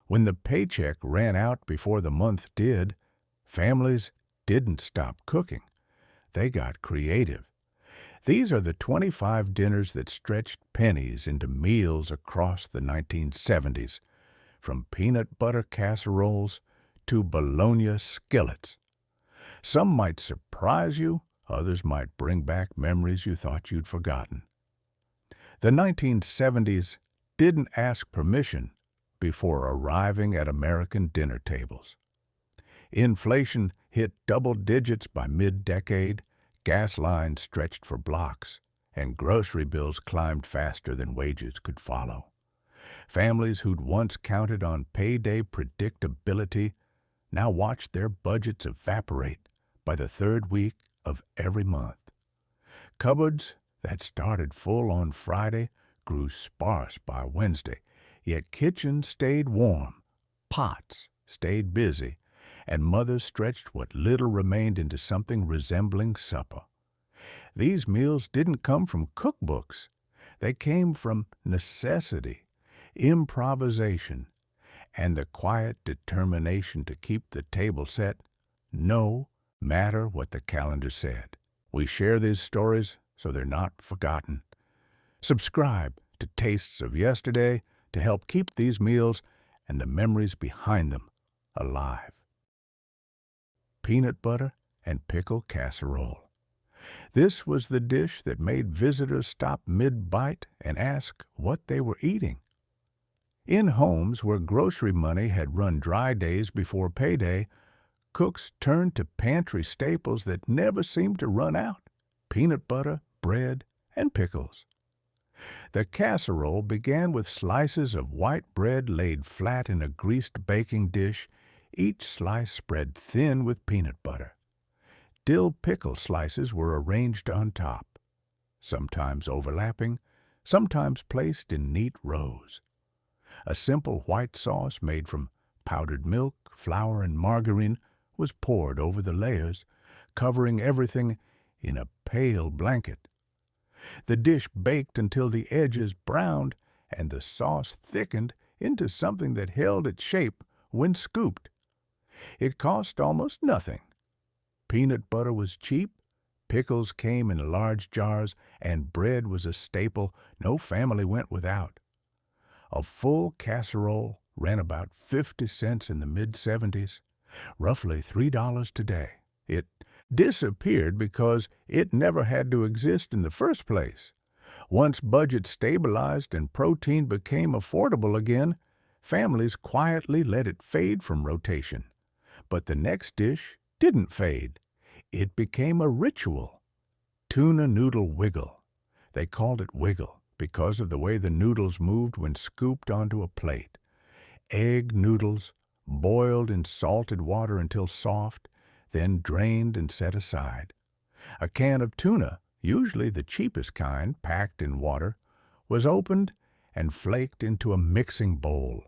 When the paycheck ran out before the month did, families didn't stop cooking. They got creative. These are the 25 dinners that stretched pennies into meals across the 1970s, from peanut butter casseroles to bologna skillets. Some might surprise you, others might bring back memories you thought you'd forgotten. The 1970s didn't ask permission before arriving at American dinner tables. Inflation hit double digits by mid-decade, gas lines stretched for blocks, and grocery bills climbed faster than wages could follow. Families who'd once counted on payday predictability now watched their budgets evaporate by the third week of every month. Cupboards that started full on Friday grew sparse by Wednesday, yet kitchens stayed warm, pots stayed busy, and mothers stretched what little remained into something resembling supper. These meals didn't come from cookbooks. They came from necessity, improvisation, and the quiet determination to keep the table set no matter what the calendar said. We share these stories so they're not forgotten. Subscribe to Tastes of Yesterday to help keep these meals and the memories behind them alive. Peanut butter and pickle casserole. This was the dish that made visitors stop mid-bite and ask what they were eating. In homes where grocery money had run dry days before payday, cooks turned to pantry staples that never seemed to run out: peanut butter, bread, and pickles. The casserole began with slices of white bread laid flat in a greased baking dish, each slice spread thin with peanut butter. Dill pickle slices were arranged on top, sometimes overlapping, sometimes placed in neat rows. A simple white sauce made from powdered milk, flour, and margarine was poured over the layers, covering everything in a pale blanket. The dish baked until the edges browned and the sauce thickened into something that held its shape when scooped. It cost almost nothing. Peanut butter was cheap, pickles came in large jars, and bread was a staple no family went without. A full casserole ran about 50 cents in the mid-70s, roughly $3 today. It disappeared because it never had to exist in the first place. Once budgets stabilized and protein became affordable again, families quietly let it fade from rotation. But the next dish didn't fade. It became a ritual. Tuna noodle wiggle. They called it wiggle because of the way the noodles moved when scooped onto a plate. Egg noodles, boiled in salted water until soft, then drained and set aside. A can of tuna, usually the cheapest kind, packed in water, was opened and flaked into a mixing bowl.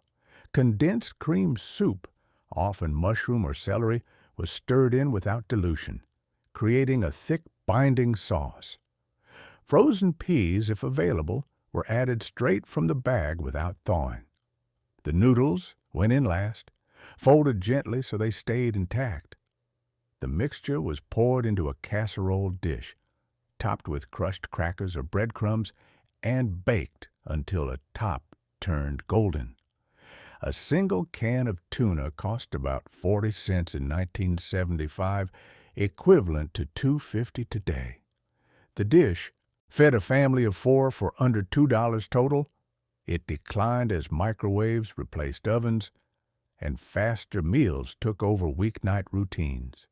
Condensed cream soup, often mushroom or celery, was stirred in without dilution, creating a thick binding sauce. Frozen peas, if available, were added straight from the bag without thawing. The noodles went in last, folded gently so they stayed intact. The mixture was poured into a casserole dish, topped with crushed crackers or breadcrumbs, and baked until the top turned golden. A single can of tuna cost about 40 cents in 1975, equivalent to $2.50 today. The dish fed a family of 4 for under $2 total. It declined as microwaves replaced ovens, and faster meals took over weeknight routines.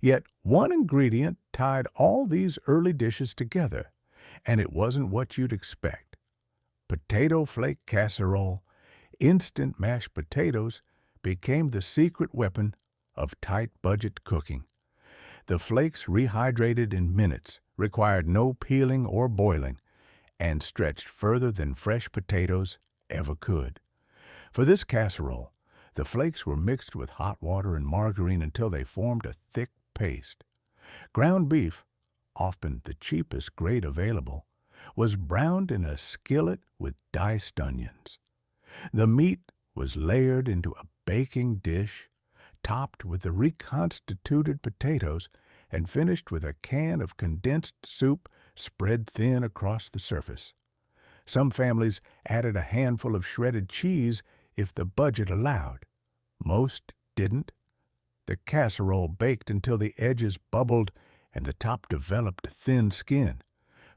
Yet one ingredient tied all these early dishes together, and it wasn't what you'd expect. Potato flake casserole, instant mashed potatoes, became the secret weapon of tight budget cooking. The flakes rehydrated in minutes, required no peeling or boiling, and stretched further than fresh potatoes ever could. For this casserole, the flakes were mixed with hot water and margarine until they formed a thick paste. Ground beef, often the cheapest grade available, was browned in a skillet with diced onions. The meat was layered into a baking dish, topped with the reconstituted potatoes, and finished with a can of condensed soup spread thin across the surface. Some families added a handful of shredded cheese if the budget allowed. Most didn't. The casserole baked until the edges bubbled and the top developed a thin skin.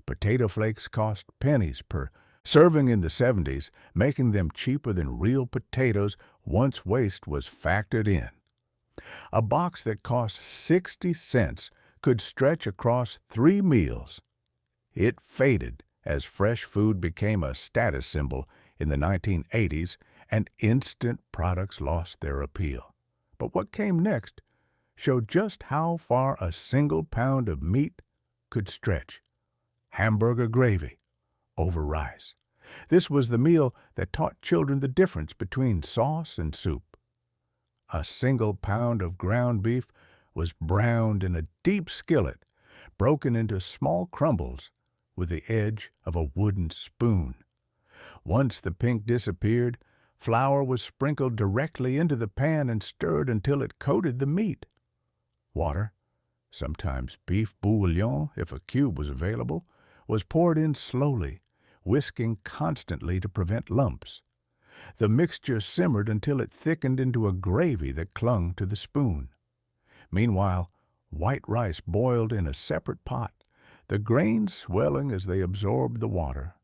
Potato flakes cost pennies per serving in the 70s, making them cheaper than real potatoes once waste was factored in. A box that cost 60 cents could stretch across 3 meals. It faded as fresh food became a status symbol in the 1980s and instant products lost their appeal. But what came next showed just how far a single pound of meat could stretch. Hamburger gravy over rice. This was the meal that taught children the difference between sauce and soup. A single pound of ground beef was browned in a deep skillet, broken into small crumbles with the edge of a wooden spoon. Once the pink disappeared, flour was sprinkled directly into the pan and stirred until it coated the meat. Water, sometimes beef bouillon if a cube was available, was poured in slowly, whisking constantly to prevent lumps. The mixture simmered until it thickened into a gravy that clung to the spoon. Meanwhile, white rice boiled in a separate pot, the grains swelling as they absorbed the water.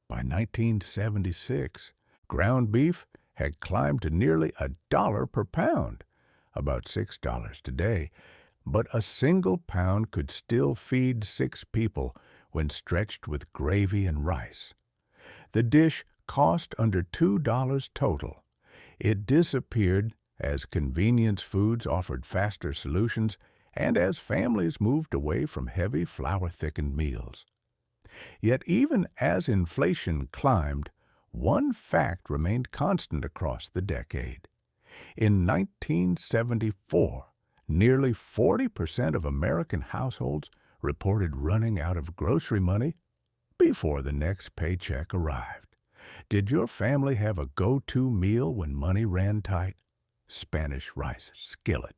By 1976, ground beef had climbed to nearly $1 per pound, about $6 today, but a single pound could still feed 6 people when stretched with gravy and rice. The dish cost under $2 total. It disappeared as convenience foods offered faster solutions and as families moved away from heavy flour-thickened meals. Yet even as inflation climbed, one fact remained constant across the decade. In 1974, nearly 40% of American households reported running out of grocery money before the next paycheck arrived. Did your family have a go-to meal when money ran tight? Spanish rice skillet.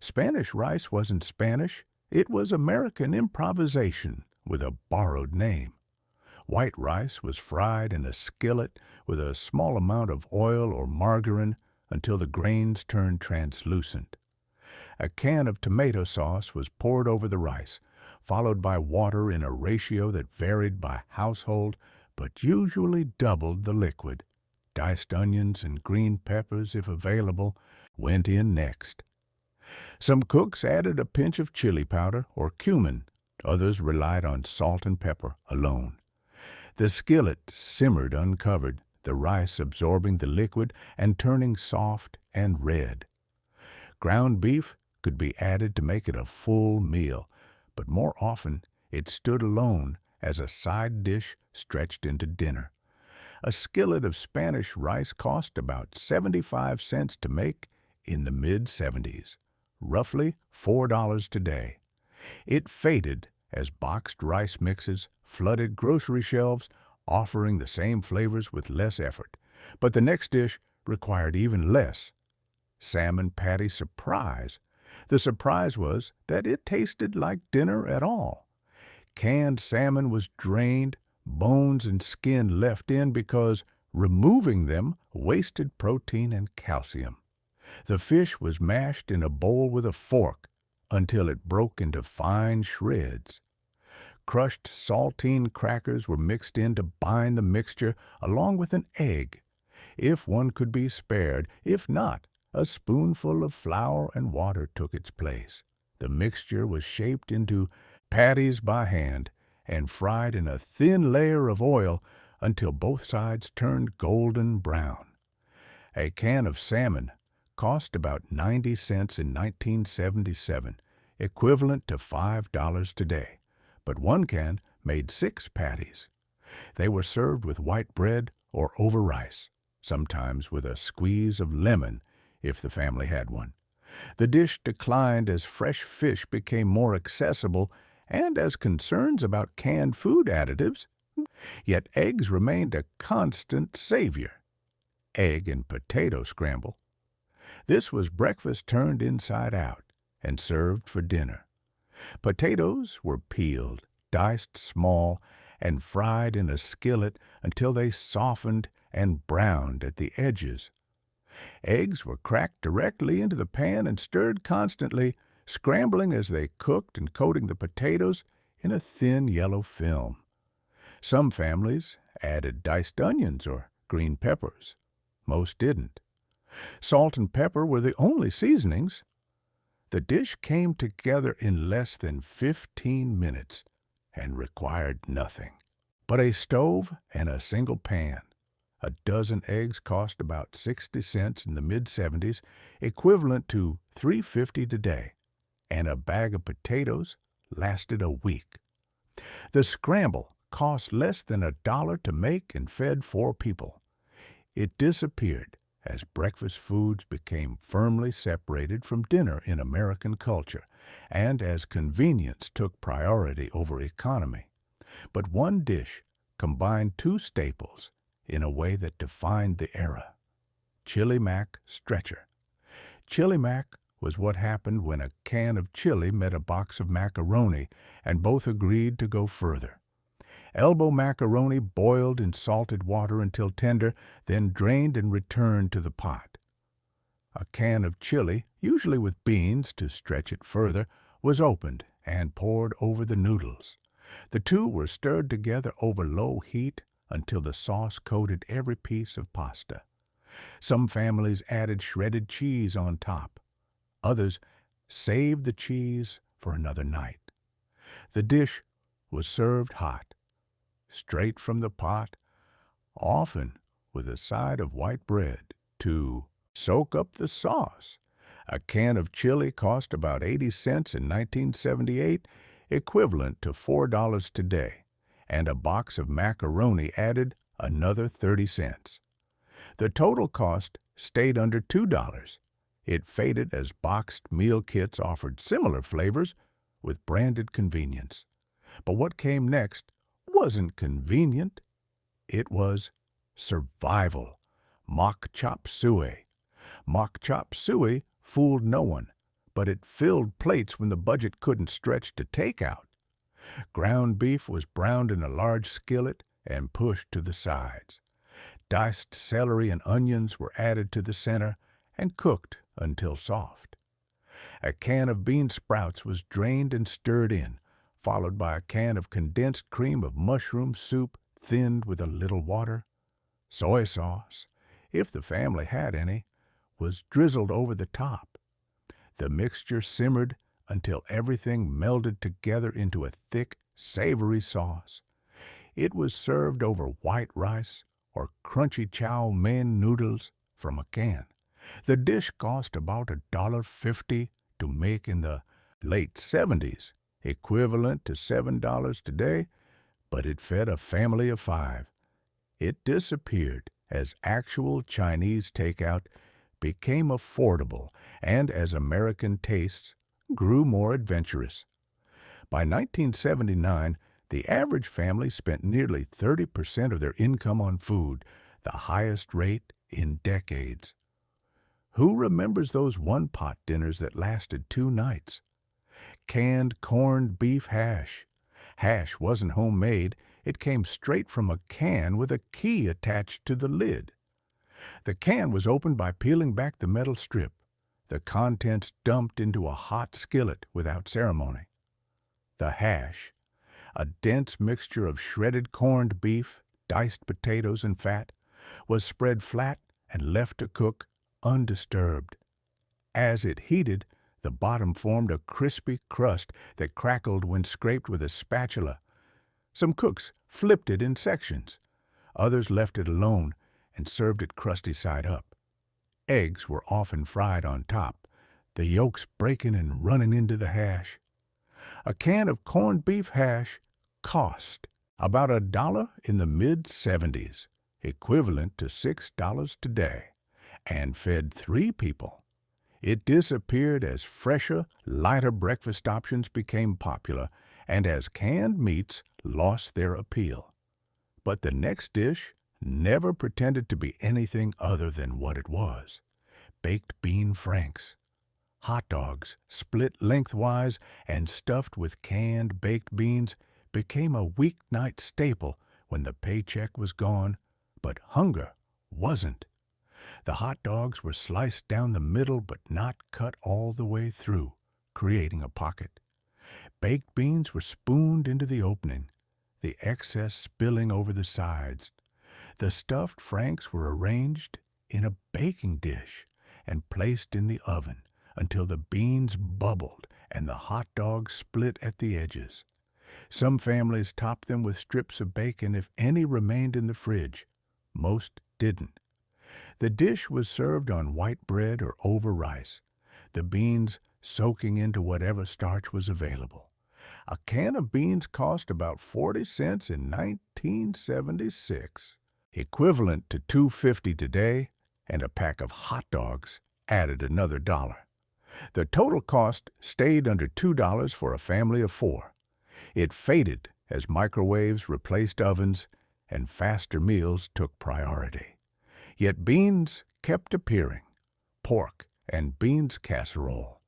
Spanish rice wasn't Spanish, it was American improvisation with a borrowed name. White rice was fried in a skillet with a small amount of oil or margarine until the grains turned translucent. A can of tomato sauce was poured over the rice, followed by water in a ratio that varied by household but usually doubled the liquid. Diced onions and green peppers, if available, went in next. Some cooks added a pinch of chili powder or cumin. Others relied on salt and pepper alone. The skillet simmered uncovered, the rice absorbing the liquid and turning soft and red. Ground beef could be added to make it a full meal, but more often it stood alone as a side dish stretched into dinner. A skillet of Spanish rice cost about 75 cents to make in the mid-70s, roughly $4 today. It faded as boxed rice mixes flooded grocery shelves, offering the same flavors with less effort. But the next dish required even less. Salmon patty surprise. The surprise was that it tasted like dinner at all. Canned salmon was drained, bones and skin left in because removing them wasted protein and calcium. The fish was mashed in a bowl with a fork until it broke into fine shreds. Crushed saltine crackers were mixed in to bind the mixture along with an egg, if one could be spared. If not, a spoonful of flour and water took its place. The mixture was shaped into patties by hand and fried in a thin layer of oil until both sides turned golden brown. A can of salmon cost about 90 cents in 1977, equivalent to $5 today, but one can made 6 patties. They were served with white bread or over rice, sometimes with a squeeze of lemon if the family had one. The dish declined as fresh fish became more accessible and as concerns about canned food additives, yet eggs remained a constant savior. egg and potato scramble. This was breakfast turned inside out and served for dinner. Potatoes were peeled, diced small, and fried in a skillet until they softened and browned at the edges. Eggs were cracked directly into the pan and stirred constantly, scrambling as they cooked and coating the potatoes in a thin yellow film. Some families added diced onions or green peppers. Most didn't. Salt and pepper were the only seasonings. The dish came together in less than 15 minutes and required nothing but a stove and a single pan. A dozen eggs cost about 60 cents in the mid-'70s, equivalent to $3.50 today, and a bag of potatoes lasted a week. The scramble cost less than $1 to make and fed 4 people. It disappeared as breakfast foods became firmly separated from dinner in American culture, and as convenience took priority over economy. But one dish combined 2 staples in a way that defined the era. Chili Mac Stretcher. Chili Mac was what happened when a can of chili met a box of macaroni, and both agreed to go further. Elbow macaroni boiled in salted water until tender, then drained and returned to the pot. A can of chili, usually with beans to stretch it further, was opened and poured over the noodles. The two were stirred together over low heat until the sauce coated every piece of pasta. Some families added shredded cheese on top. Others saved the cheese for another night. The dish was served hot, straight from the pot, often with a side of white bread to soak up the sauce. A can of chili cost about 80 cents in 1978, equivalent to $4 today, and a box of macaroni added another 30 cents. The total cost stayed under $2. It faded as boxed meal kits offered similar flavors with branded convenience. But what came next wasn't convenient. It was survival. Mock chop suey. Mock chop suey fooled no one, but it filled plates when the budget couldn't stretch to takeout. Ground beef was browned in a large skillet and pushed to the sides. Diced celery and onions were added to the center and cooked until soft. A can of bean sprouts was drained and stirred in, followed by a can of condensed cream of mushroom soup thinned with a little water. Soy sauce, if the family had any, was drizzled over the top. The mixture simmered until everything melded together into a thick, savory sauce. It was served over white rice or crunchy chow mein noodles from a can. The dish cost about $1.50 to make in the late 70s, equivalent to $7 today, but it fed a family of 5. It disappeared as actual Chinese takeout became affordable and as American tastes grew more adventurous. By 1979, the average family spent nearly 30% of their income on food, the highest rate in decades. Who remembers those one-pot dinners that lasted 2 nights? Canned corned beef hash. Hash wasn't homemade. It came straight from a can with a key attached to the lid. The can was opened by peeling back the metal strip, the contents dumped into a hot skillet without ceremony. The hash, a dense mixture of shredded corned beef, diced potatoes, and fat, was spread flat and left to cook undisturbed. As it heated, the bottom formed a crispy crust that crackled when scraped with a spatula. Some cooks flipped it in sections. Others left it alone and served it crusty side up. Eggs were often fried on top, the yolks breaking and running into the hash. A can of corned beef hash cost about $1 in the mid-70s, equivalent to $6 today, and fed 3 people. It disappeared as fresher, lighter breakfast options became popular and as canned meats lost their appeal. But the next dish never pretended to be anything other than what it was: baked bean franks. Hot dogs, split lengthwise and stuffed with canned baked beans, became a weeknight staple when the paycheck was gone, but hunger wasn't. The hot dogs were sliced down the middle but not cut all the way through, creating a pocket. Baked beans were spooned into the opening, the excess spilling over the sides. The stuffed franks were arranged in a baking dish and placed in the oven until the beans bubbled and the hot dogs split at the edges. Some families topped them with strips of bacon if any remained in the fridge. Most didn't. The dish was served on white bread or over rice, the beans soaking into whatever starch was available. A can of beans cost about 40 cents in 1976, equivalent to $2.50 today, and a pack of hot dogs added another dollar. The total cost stayed under $2 for a family of 4. It faded as microwaves replaced ovens and faster meals took priority. Yet beans kept appearing. Pork and beans casserole.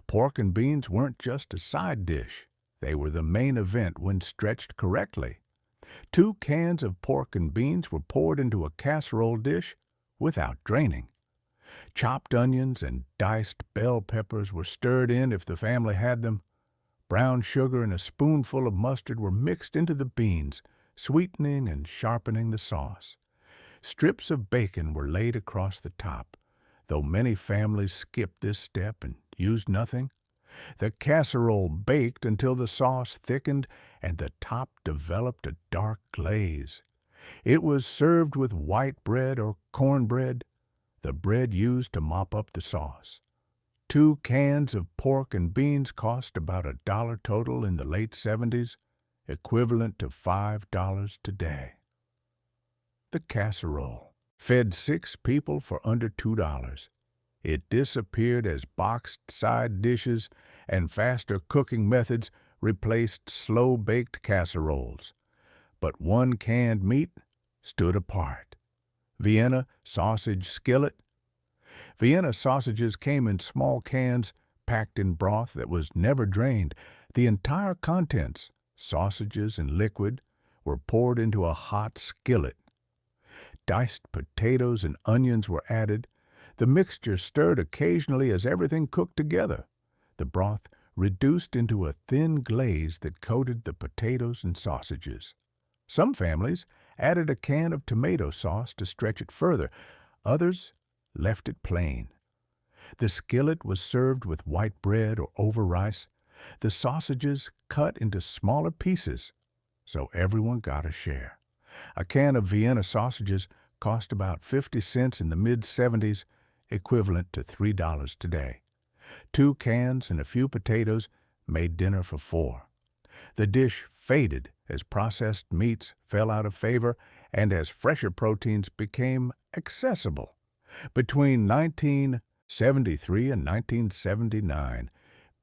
Pork and beans weren't just a side dish. They were the main event when stretched correctly. 2 cans of pork and beans were poured into a casserole dish without draining. Chopped onions and diced bell peppers were stirred in if the family had them. Brown sugar and a spoonful of mustard were mixed into the beans, sweetening and sharpening the sauce. Strips of bacon were laid across the top, though many families skipped this step and used nothing. The casserole baked until the sauce thickened and the top developed a dark glaze. It was served with white bread or cornbread, the bread used to mop up the sauce. 2 cans of pork and beans cost about $1 total in the late 70s, equivalent to $5 today. The casserole fed 6 people for under $2. It disappeared as boxed side dishes and faster cooking methods replaced slow-baked casseroles. But one canned meat stood apart: Vienna sausage skillet. Vienna sausages came in small cans packed in broth that was never drained. The entire contents, sausages and liquid, were poured into a hot skillet. Diced potatoes and onions were added. The mixture stirred occasionally as everything cooked together. The broth reduced into a thin glaze that coated the potatoes and sausages. Some families added a can of tomato sauce to stretch it further. Others left it plain. The skillet was served with white bread or over rice, the sausages cut into smaller pieces, so everyone got a share. A can of Vienna sausages cost about 50 cents in the mid-70s, equivalent to $3 today. 2 cans and a few potatoes made dinner for 4. The dish faded as processed meats fell out of favor and as fresher proteins became accessible. Between 1973 and 1979,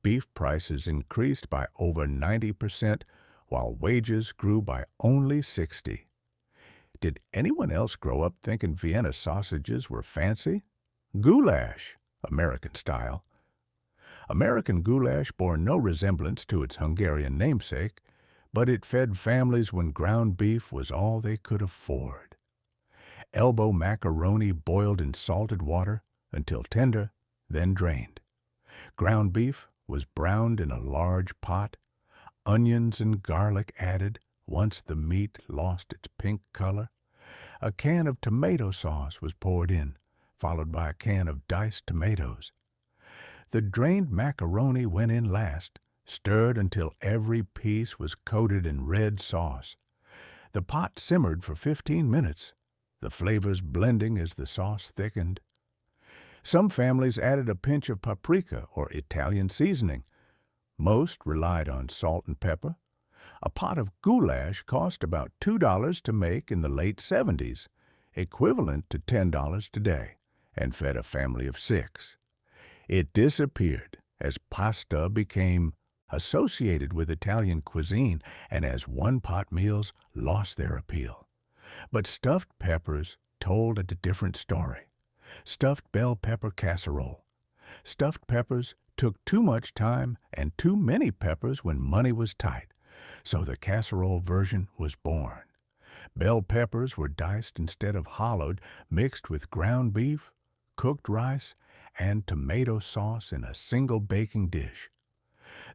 beef prices increased by over 90%, while wages grew by only 60%. Did anyone else grow up thinking Vienna sausages were fancy? Goulash, American style. American goulash bore no resemblance to its Hungarian namesake, but it fed families when ground beef was all they could afford. Elbow macaroni boiled in salted water until tender, then drained. Ground beef was browned in a large pot, onions and garlic added once the meat lost its pink color. A can of tomato sauce was poured in, followed by a can of diced tomatoes. The drained macaroni went in last, stirred until every piece was coated in red sauce. The pot simmered for 15 minutes, the flavors blending as the sauce thickened. Some families added a pinch of paprika or Italian seasoning. Most relied on salt and pepper. A pot of goulash cost about $2 to make in the late 70s, equivalent to $10 today, and fed a family of 6. It disappeared as pasta became associated with Italian cuisine and as one-pot meals lost their appeal. But stuffed peppers told a different story. Stuffed bell pepper casserole. Stuffed peppers took too much time and too many peppers when money was tight, so the casserole version was born. Bell peppers were diced instead of hollowed, mixed with ground beef, cooked rice, and tomato sauce in a single baking dish.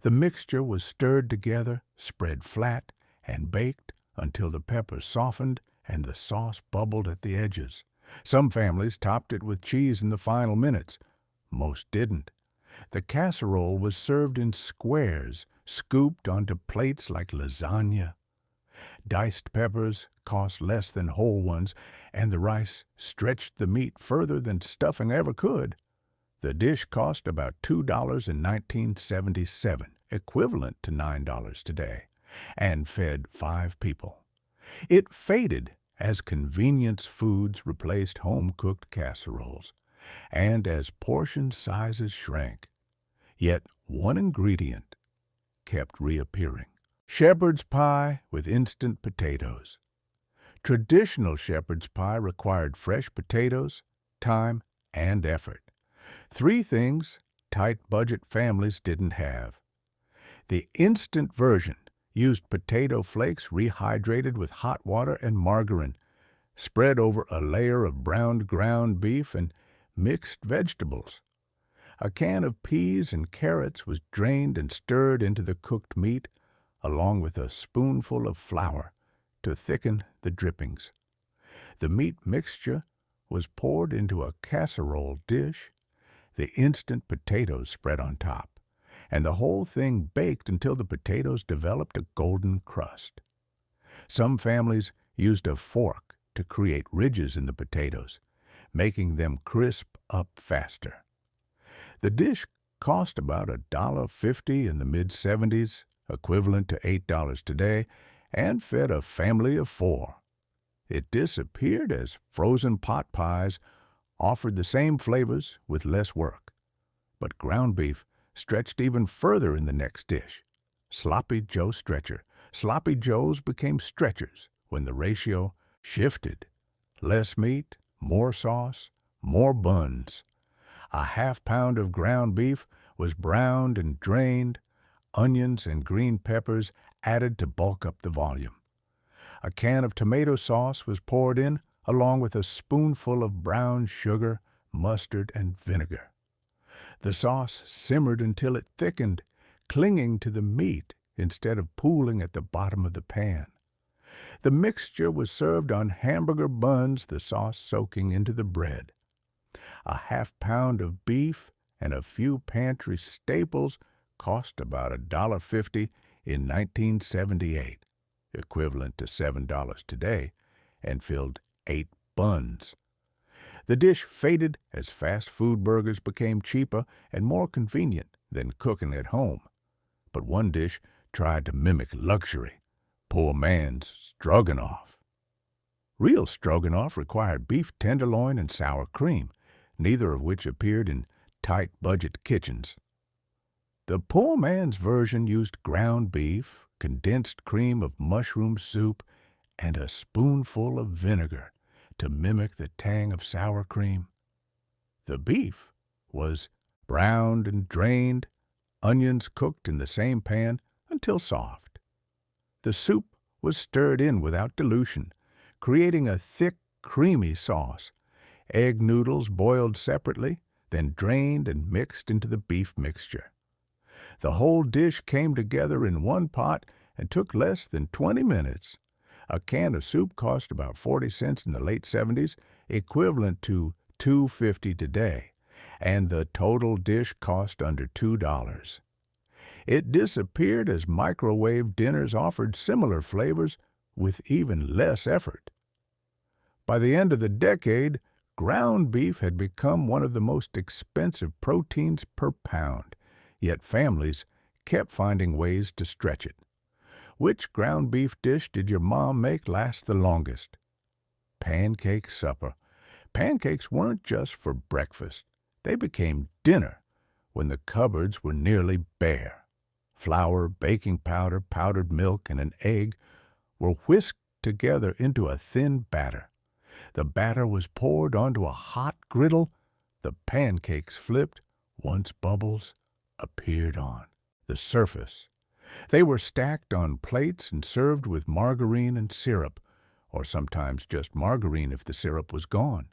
The mixture was stirred together, spread flat, and baked until the peppers softened and the sauce bubbled at the edges. Some families topped it with cheese in the final minutes. Most didn't. The casserole was served in squares, scooped onto plates like lasagna. Diced peppers cost less than whole ones, and the rice stretched the meat further than stuffing ever could. The dish cost about $2 in 1977, equivalent to $9 today, and fed 5 people. It faded as convenience foods replaced home-cooked casseroles, and as portion sizes shrank. Yet one ingredient kept reappearing. Shepherd's pie with instant potatoes. Traditional shepherd's pie required fresh potatoes, time, and effort. 3 things tight budget families didn't have. The instant version used potato flakes rehydrated with hot water and margarine, spread over a layer of browned ground beef and mixed vegetables. A can of peas and carrots was drained and stirred into the cooked meat, along with a spoonful of flour to thicken the drippings. The meat mixture was poured into a casserole dish, the instant potatoes spread on top, and the whole thing baked until the potatoes developed a golden crust. Some families used a fork to create ridges in the potatoes, making them crisp up faster. The dish cost about $1.50 in the mid-'70s, equivalent to $8 today, and fed a family of 4. It disappeared as frozen pot pies offered the same flavors with less work. But ground beef stretched even further in the next dish. Sloppy Joe stretcher. Sloppy Joes became stretchers when the ratio shifted. Less meat, more sauce, more buns. A half-pound of ground beef was browned and drained, onions and green peppers added to bulk up the volume. A can of tomato sauce was poured in, along with a spoonful of brown sugar, mustard, and vinegar. The sauce simmered until it thickened, clinging to the meat instead of pooling at the bottom of the pan. The mixture was served on hamburger buns, the sauce soaking into the bread. A half-pound of beef and a few pantry staples cost about $1.50 in 1978, equivalent to $7 today, and filled 8 buns. The dish faded as fast food burgers became cheaper and more convenient than cooking at home. But one dish tried to mimic luxury, poor man's stroganoff. Real stroganoff required beef tenderloin and sour cream, neither of which appeared in tight budget kitchens. The poor man's version used ground beef, condensed cream of mushroom soup, and a spoonful of vinegar to mimic the tang of sour cream. The beef was browned and drained, onions cooked in the same pan until soft. The soup was stirred in without dilution, creating a thick, creamy sauce. Egg noodles boiled separately, then drained and mixed into the beef mixture. The whole dish came together in one pot and took less than 20 minutes. A can of soup cost about 40 cents in the late 70s, equivalent to $2.50 today, and the total dish cost under $2. It disappeared as microwave dinners offered similar flavors with even less effort. By the end of the decade, ground beef had become one of the most expensive proteins per pound, yet families kept finding ways to stretch it. Which ground beef dish did your mom make last the longest? Pancake supper. Pancakes weren't just for breakfast. They became dinner when the cupboards were nearly bare. Flour, baking powder, powdered milk, and an egg were whisked together into a thin batter. The batter was poured onto a hot griddle. The pancakes flipped once bubbles appeared on the surface. They were stacked on plates and served with margarine and syrup, or sometimes just margarine if the syrup was gone.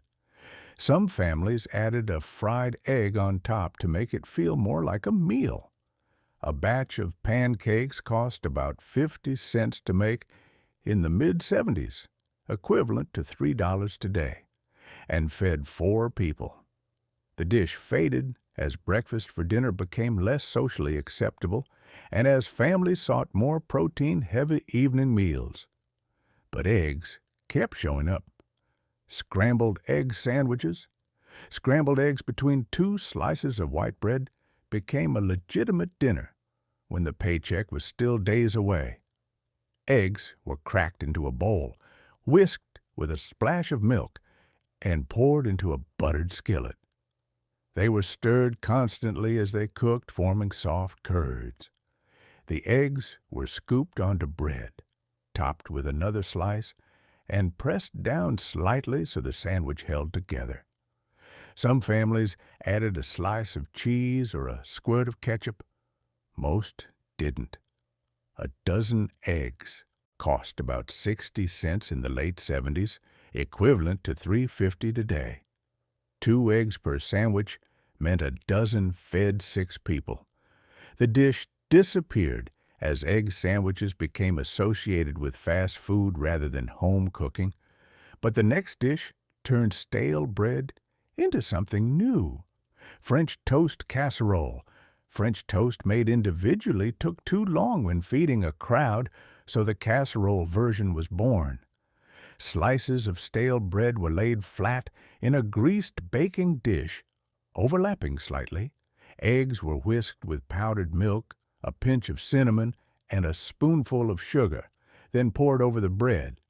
Some families added a fried egg on top to make it feel more like a meal. A batch of pancakes cost about 50 cents to make in the mid-70s, equivalent to $3 today, and fed 4 people. The dish faded as breakfast for dinner became less socially acceptable and as families sought more protein-heavy evening meals. But eggs kept showing up. Scrambled egg sandwiches, scrambled eggs between 2 slices of white bread became a legitimate dinner when the paycheck was still days away. Eggs were cracked into a bowl, whisked with a splash of milk, and poured into a buttered skillet. They were stirred constantly as they cooked, forming soft curds. The eggs were scooped onto bread, topped with another slice, and pressed down slightly so the sandwich held together. Some families added a slice of cheese or a squirt of ketchup. Most didn't. A dozen eggs cost about 60 cents in the late 70s, equivalent to $3.50 today. 2 eggs per sandwich meant a dozen fed 6 people. The dish disappeared as egg sandwiches became associated with fast food rather than home cooking. But the next dish turned stale bread into something new. French toast casserole. French toast made individually took too long when feeding a crowd, so the casserole version was born. Slices of stale bread were laid flat in a greased baking dish, overlapping slightly. Eggs were whisked with powdered milk, a pinch of cinnamon, and a spoonful of sugar, then poured over the bread.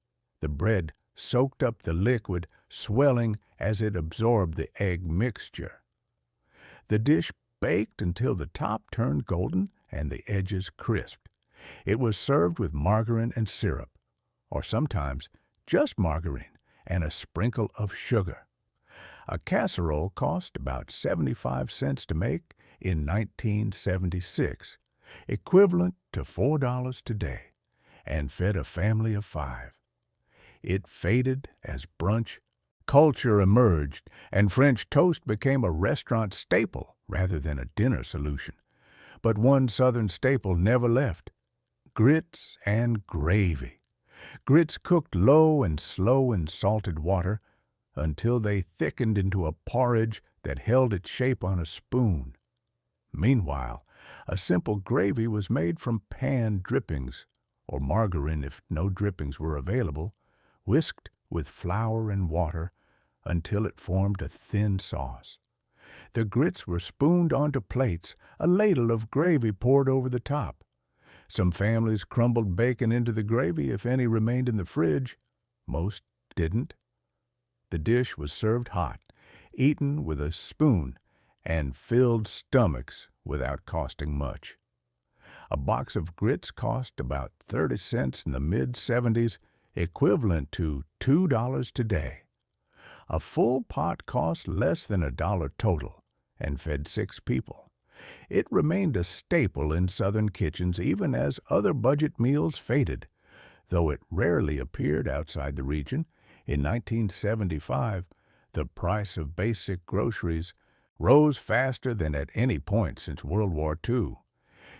The bread soaked up the liquid, swelling as it absorbed the egg mixture. The dish baked until the top turned golden and the edges crisped. It was served with margarine and syrup, or sometimes just margarine and a sprinkle of sugar. A casserole cost about 75 cents to make in 1976, equivalent to $4 today, and fed a family of 5. It faded as brunch culture emerged, and French toast became a restaurant staple rather than a dinner solution. But one Southern staple never left: grits and gravy. Grits cooked low and slow in salted water until they thickened into a porridge that held its shape on a spoon. Meanwhile, a simple gravy was made from pan drippings, or margarine if no drippings were available, whisked with flour and water until it formed a thin sauce. The grits were spooned onto plates, a ladle of gravy poured over the top. Some families crumbled bacon into the gravy if any remained in the fridge. Most didn't. The dish was served hot, eaten with a spoon, and filled stomachs without costing much. A box of grits cost about 30 cents in the mid-70s, equivalent to $2 today. A full pot cost less than $1 total and fed 6 people. It remained a staple in Southern kitchens even as other budget meals faded, though it rarely appeared outside the region. In 1975, the price of basic groceries rose faster than at any point since World War II.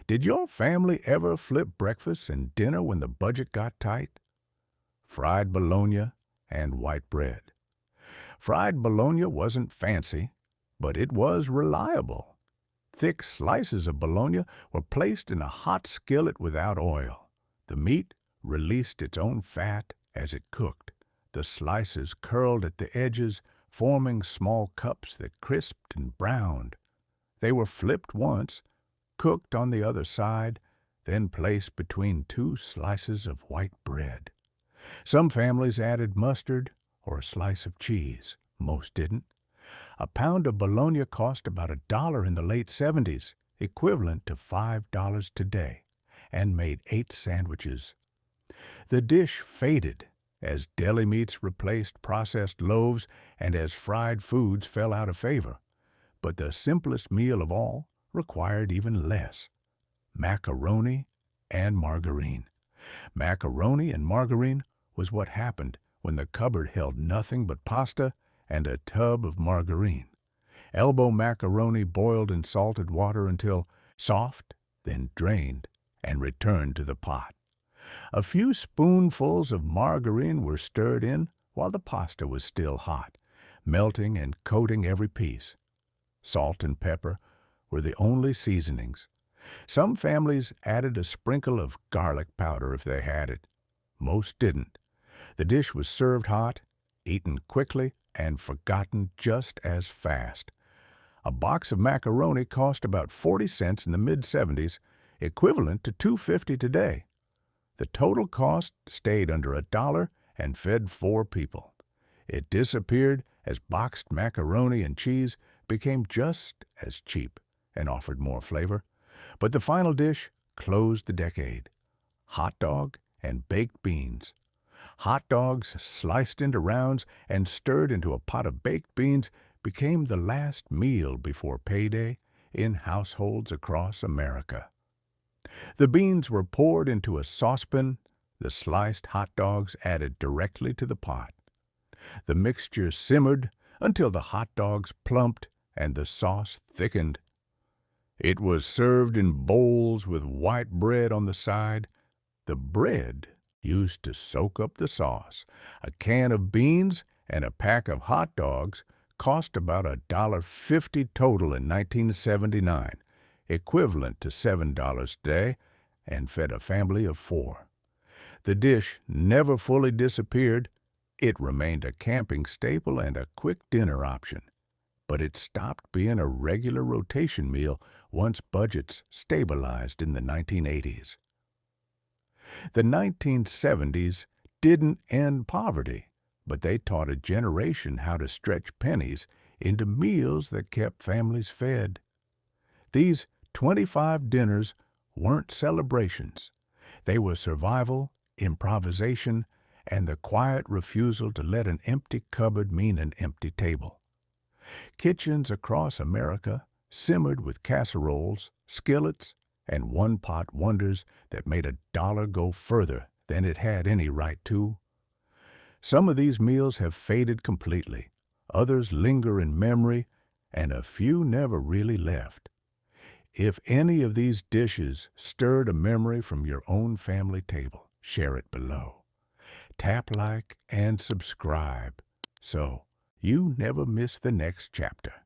Did your family ever flip breakfast and dinner when the budget got tight? Fried bologna and white bread. Fried bologna wasn't fancy, but it was reliable. Thick slices of bologna were placed in a hot skillet without oil. The meat released its own fat as it cooked. The slices curled at the edges, forming small cups that crisped and browned. They were flipped once, cooked on the other side, then placed between 2 slices of white bread. Some families added mustard or a slice of cheese. Most didn't. A pound of bologna cost about $1 in the late 70s, equivalent to $5 today, and made 8 sandwiches. The dish faded as deli meats replaced processed loaves and as fried foods fell out of favor. But the simplest meal of all required even less: macaroni and margarine. Macaroni and margarine was what happened when the cupboard held nothing but pasta and a tub of margarine. Elbow macaroni boiled in salted water until soft, then drained and returned to the pot. A few spoonfuls of margarine were stirred in while the pasta was still hot, melting and coating every piece. Salt and pepper were the only seasonings. Some families added a sprinkle of garlic powder if they had it. Most didn't. The dish was served hot, eaten quickly, and forgotten just as fast. A box of macaroni cost about 40 cents in the mid-'70s, equivalent to $2.50 today. The total cost stayed under $1 and fed 4 people. It disappeared as boxed macaroni and cheese became just as cheap and offered more flavor. But the final dish closed the decade: hot dog and baked beans. Hot dogs sliced into rounds and stirred into a pot of baked beans became the last meal before payday in households across America. The beans were poured into a saucepan, the sliced hot dogs added directly to the pot. The mixture simmered until the hot dogs plumped and the sauce thickened. It was served in bowls with white bread on the side. The bread used to soak up the sauce. A can of beans and a pack of hot dogs cost about $1.50 total in 1979, equivalent to $7 today, and fed a family of 4. The dish never fully disappeared. It remained a camping staple and a quick dinner option. But it stopped being a regular rotation meal once budgets stabilized in the 1980s. The 1970s didn't end poverty, but they taught a generation how to stretch pennies into meals that kept families fed. These 25 dinners weren't celebrations. They were survival, improvisation, and the quiet refusal to let an empty cupboard mean an empty table. Kitchens across America simmered with casseroles, skillets, and one-pot wonders that made $1 go further than it had any right to. Some of these meals have faded completely, others linger in memory, and a few never really left. If any of these dishes stirred a memory from your own family table, share it below. Tap like and subscribe so you never miss the next chapter.